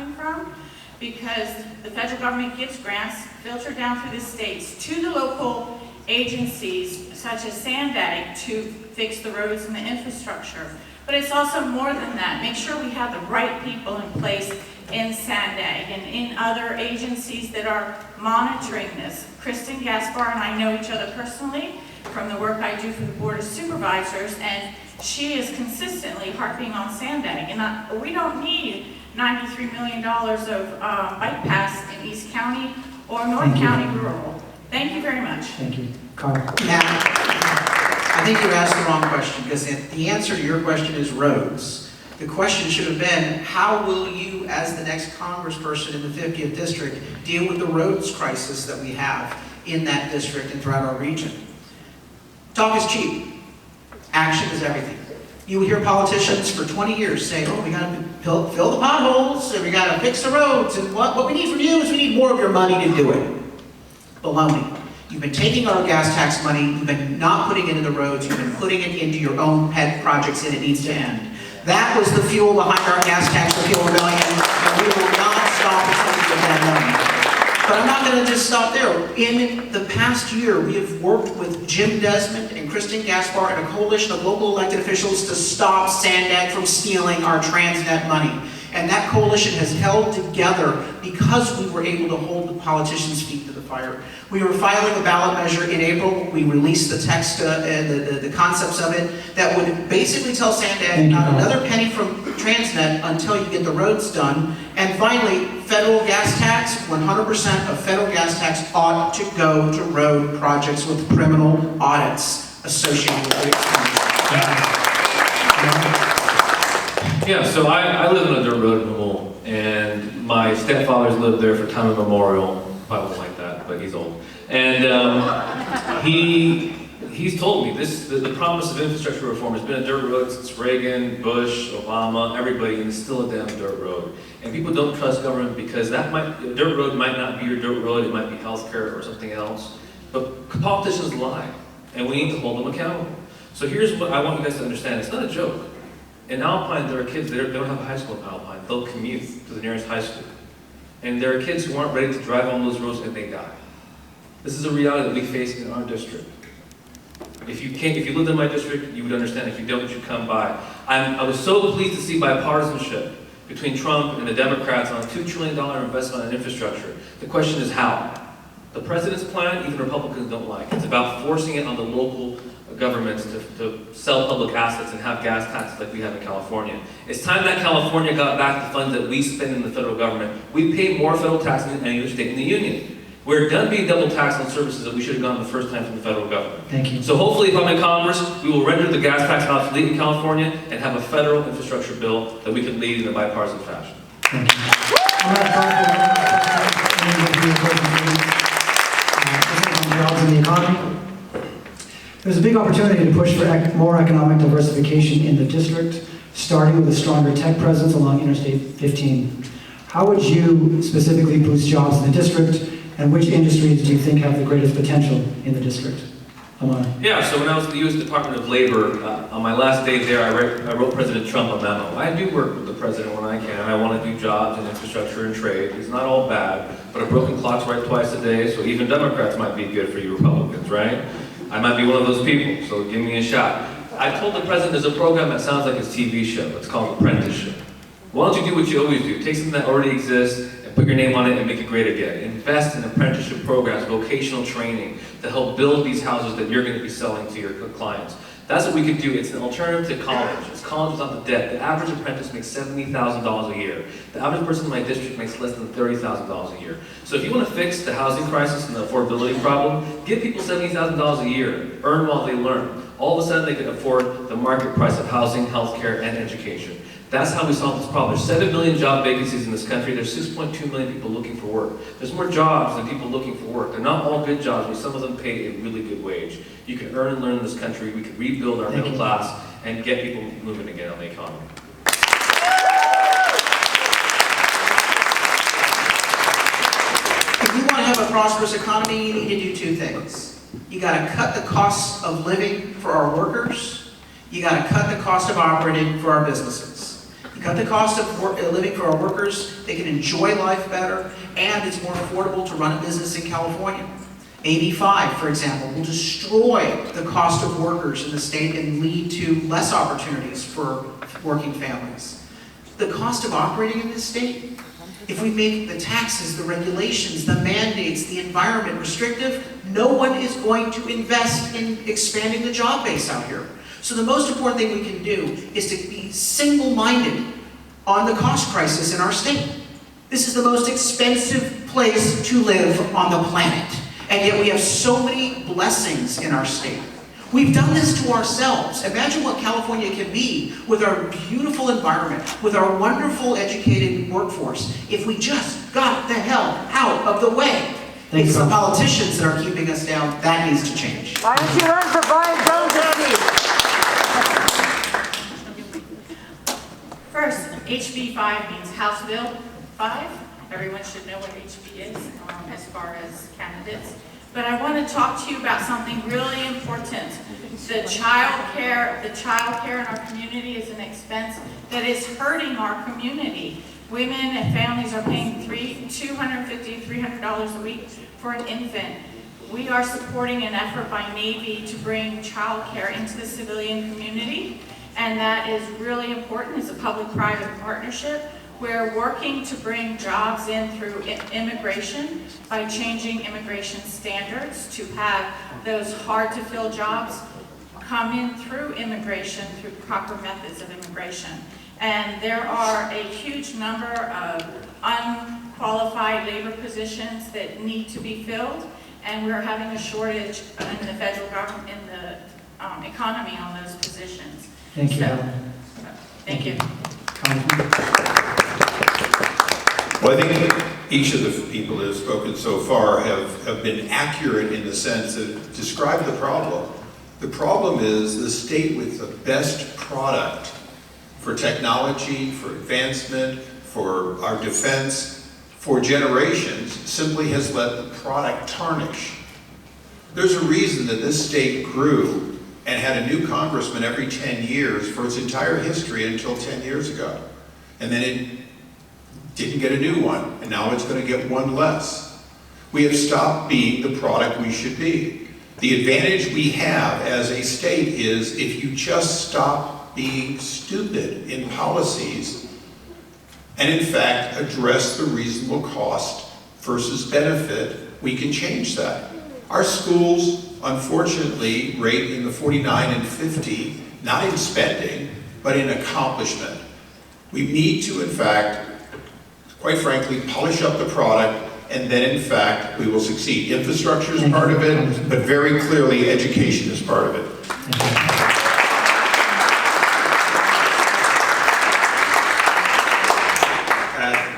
coming from, because the federal government gives grants filtered down through the states to the local agencies such as Sandag to fix the roads and the infrastructure. But it's also more than that. Make sure we have the right people in place in Sandag and in other agencies that are monitoring this. Kristen Gaspar and I know each other personally from the work I do for the Board of Supervisors, and she is consistently harping on Sandag. And we don't need $93 million of bike paths in East County or North County rural. Thank you very much. Thank you. Carl. Now, I think you asked the wrong question, because the answer to your question is roads. The question should have been, how will you, as the next congressperson in the 50th district, deal with the roads crisis that we have in that district and throughout our region? Talk is cheap. Action is everything. You hear politicians for 20 years say, oh, we got to fill the potholes, and we got to fix the roads, and what we need from you is we need more of your money to do it. Baloney. You've been taking our gas tax money, you've been not putting it into the roads, you've been putting it into your own pet projects, and it needs to end. That was the fuel behind our gas tax repeal rebellion, and we will not stop until we get that done. But I'm not going to just stop there. In the past year, we have worked with Jim Desmond and Kristen Gaspar and a coalition of local elected officials to stop Sandag from stealing our Transnet money. And that coalition has held together because we were able to hold the politicians' feet to the fire. We were filing a ballot measure in April. We released the text and the concepts of it that would basically tell Sandag not another penny from Transnet until you get the roads done. And finally, federal gas tax, 100% of federal gas tax ought to go to road projects with criminal audits associated with it. Yeah, so I live on a dirt road in Louisville, and my stepfather's lived there for time immemorial. I won't like that, but he's old. And he's told me the promise of infrastructure reform has been a dirt road since Reagan, Bush, Obama, everybody, and it's still a damn dirt road. And people don't trust government because a dirt road might not be your dirt road, it might be healthcare or something else. But politicians lie, and we need to hold them accountable. So here's what I want you guys to understand. It's not a joke. In Alpine, there are kids, they don't have a high school in Alpine. They'll commute to the nearest high school. And there are kids who aren't ready to drive on those roads and they die. This is a reality that we face in our district. If you lived in my district, you would understand. If you don't, you should come by. I was so pleased to see bipartisanship between Trump and the Democrats on a $2 trillion investment in infrastructure. The question is how. The president's plan, even Republicans don't like. It's about forcing it on the local governments to sell public assets and have gas taxes like we have in California. It's time that California got back the funds that we spend in the federal government. We pay more federal taxes than any other state in the union. We're done being double taxed on services that we should have gotten the first time from the federal government. Thank you. So hopefully if I'm in Congress, we will render the gas tax obsolete in California and have a federal infrastructure bill that we can lead in a bipartisan fashion. Thank you. Jobs in the economy. There's a big opportunity to push for more economic diversification in the district, starting with a stronger tech presence along Interstate 15. How would you specifically boost jobs in the district, and which industries do you think have the greatest potential in the district? Amar. Yeah, so when I was at the U.S. Department of Labor, on my last day there, I wrote President Trump a memo. I do work with the president when I can. I want to do jobs and infrastructure and trade. It's not all bad, but a broken clock's right twice a day, so even Democrats might be good for you Republicans, right? I might be one of those people, so give me a shot. I told the president there's a program that sounds like his TV show. It's called Apprenticeship. Why don't you do what you always do? Take something that already exists and put your name on it and make it great again. Invest in apprenticeship programs, vocational training to help build these houses that you're going to be selling to your clients. That's what we could do. It's an alternative to college. It's college without the debt. The average apprentice makes $70,000 a year. The average person in my district makes less than $30,000 a year. So if you want to fix the housing crisis and the affordability problem, give people $70,000 a year. Earn while they learn. All of a sudden they can afford the market price of housing, healthcare, and education. That's how we solve this problem. There's 7 million job vacancies in this country. There's 6.2 million people looking for work. There's more jobs than people looking for work. They're not all good jobs, but some of them pay a really good wage. You can earn and learn in this country. We can rebuild our middle class and get people moving again on the economy. If you want to have a prosperous economy, you need to do two things. You got to cut the costs of living for our workers. You got to cut the cost of operating for our businesses. cut the cost of living for our workers, they can enjoy life better, and it's more affordable to run a business in California. AB5, for example, will destroy the cost of workers in the state and lead to less opportunities for working families. The cost of operating in this state, if we make the taxes, the regulations, the mandates, the environment restrictive, no one is going to invest in expanding the job base out here. So the most important thing we can do is to be single-minded on the cost crisis in our state. This is the most expensive place to live on the planet. And yet we have so many blessings in our state. We've done this to ourselves. Imagine what California can be with our beautiful environment, with our wonderful educated workforce, if we just got the hell out of the way. It's the politicians that are keeping us down. That needs to change. Why don't you run for Brian Jones' seat? First, HB5 means House Bill 5. Everyone should know what HB is as far as candidates. But I want to talk to you about something really important. The child care in our community is an expense that is hurting our community. Women and families are paying $250, $300 a week for an infant. We are supporting an effort by Navy to bring child care into the civilian community, and that is really important. It's a public-private partnership. We're working to bring jobs in through immigration by changing immigration standards to have those hard-to-fill jobs come in through immigration, through proper methods of immigration. And there are a huge number of unqualified labor positions that need to be filled, and we're having a shortage in the federal government, in the economy on those positions. Thank you. Thank you. Well, I think each of the people that have spoken so far have been accurate in the sense that describe the problem. The problem is the state with the best product for technology, for advancement, for our defense, for generations, simply has let the product tarnish. There's a reason that this state grew and had a new congressman every 10 years for its entire history until 10 years ago. And then it didn't get a new one, and now it's going to get one less. We have stopped being the product we should be. The advantage we have as a state is if you just stop being stupid in policies and in fact address the reasonable cost versus benefit, we can change that. Our schools, unfortunately, rate in the 49 and 50, not in spending, but in accomplishment. We need to, in fact, quite frankly, polish up the product, and then, in fact, we will succeed. Infrastructure is part of it, but very clearly, education is part of it.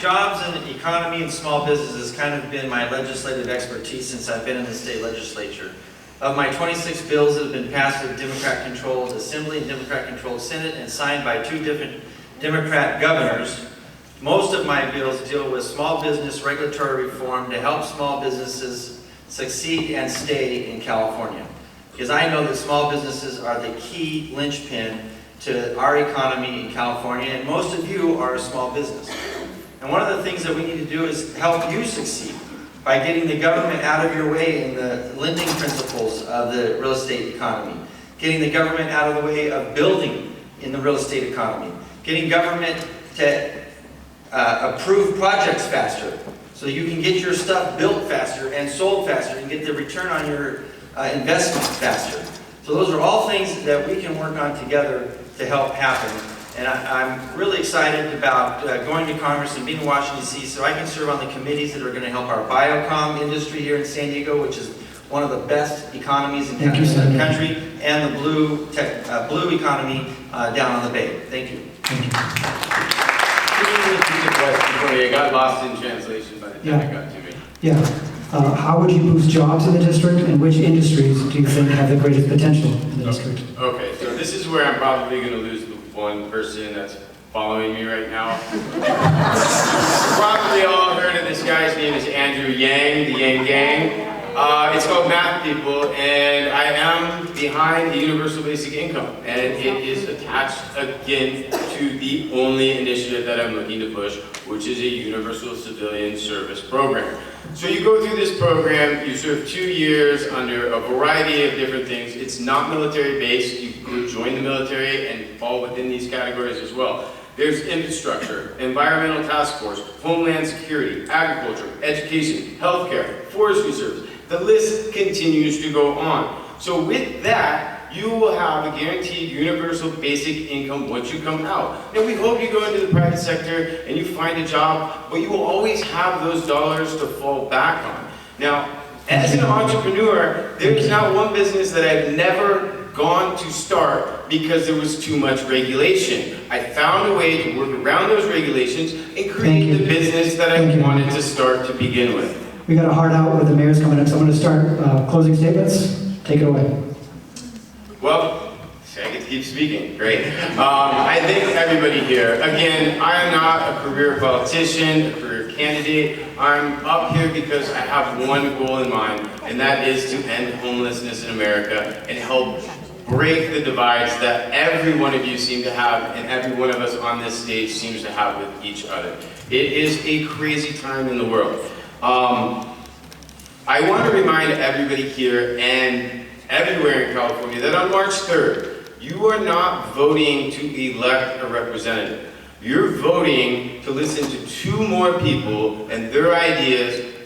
Jobs and economy and small business has kind of been my legislative expertise since I've been in the state legislature. Of my 26 bills that have been passed with Democrat-controlled Assembly and Democrat-controlled Senate and signed by 2 different Democrat governors, most of my bills deal with small business regulatory reform to help small businesses succeed and stay in California. Because I know that small businesses are the key linchpin to our economy in California, and most of you are a small business. And one of the things that we need to do is help you succeed by getting the government out of your way in the lending principles of the real estate economy, getting the government out of the way of building in the real estate economy, getting government to approve projects faster so you can get your stuff built faster and sold faster and get the return on your investment faster. So those are all things that we can work on together to help happen. And I'm really excited about going to Congress and being in Washington, D.C. so I can serve on the committees that are going to help our biocom industry here in San Diego, which is one of the best economies in the country, and the blue economy down on the Bay. Thank you. Thank you. Can you repeat the question for me? I got lost in translation by the time it got to me. Yeah. How would you boost jobs in the district, and which industries do you think have the greatest potential in the district? Okay, so this is where I'm probably going to lose the one person that's following me right now. You've probably all heard of this guy's name is Andrew Yang, the Yang Gang. It's called Math People, and I am behind the universal basic income, and it is attached again to the only initiative that I'm looking to push, which is a universal civilian service program. So you go through this program, you serve 2 years under a variety of different things. It's not military based. You could join the military and fall within these categories as well. There's infrastructure, environmental task force, homeland security, agriculture, education, healthcare, forestry service. The list continues to go on. So with that, you will have a guaranteed universal basic income once you come out. Now we hope you go into the private sector and you find a job, but you will always have those dollars to fall back on. Now, as an entrepreneur, there is not one business that I've never gone to start because there was too much regulation. I found a way to work around those regulations and create the business that I wanted to start to begin with. We got a hard out with the mayor's coming up, so I'm going to start closing statements. Take it away. Well, I get to keep speaking. Great. I thank everybody here. Again, I am not a career politician, a career candidate. I'm up here because I have one goal in mind, and that is to end homelessness in America and help break the divides that every one of you seem to have and every one of us on this stage seems to have with each other. It is a crazy time in the world. I want to remind everybody here and everywhere in California that on March 3rd, you are not voting to elect a representative. You're voting to listen to 2 more people and their ideas